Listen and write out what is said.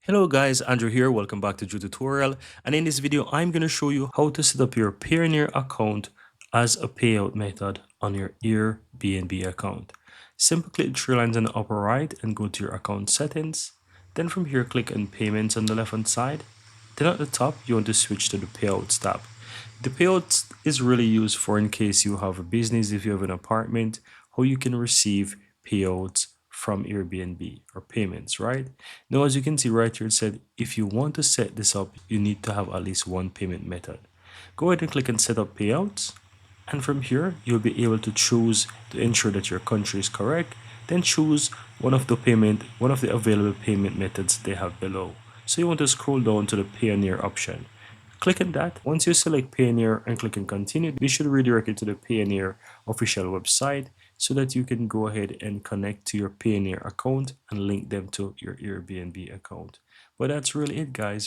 Hello guys, Andrew here. Welcome back to Drew Tutorial. And in this video, I'm going to show you how to set up your Payoneer account as a payout method on your Airbnb account. Simply click the three lines on the upper right and go to your account settings. Then from here, click on payments on the left hand side. Then at the top, you want to switch to the payouts tab. The payouts is really used for in case you have a business, if you have an apartment, how you can receive payouts from Airbnb or payments, right? Now, as you can see right here, it said if you want to set this up, you need to have at least one payment method. Go ahead and click on set up payouts. And from here, you'll be able to choose to ensure that your country is correct. Then choose one of the available payment methods they have below. So you want to scroll down to the Payoneer option. Click on that. Once you select Payoneer and click on continue, this should redirect you to the Payoneer official website so that you can go ahead and connect to your Payoneer account and link them to your Airbnb account. But that's really it, guys.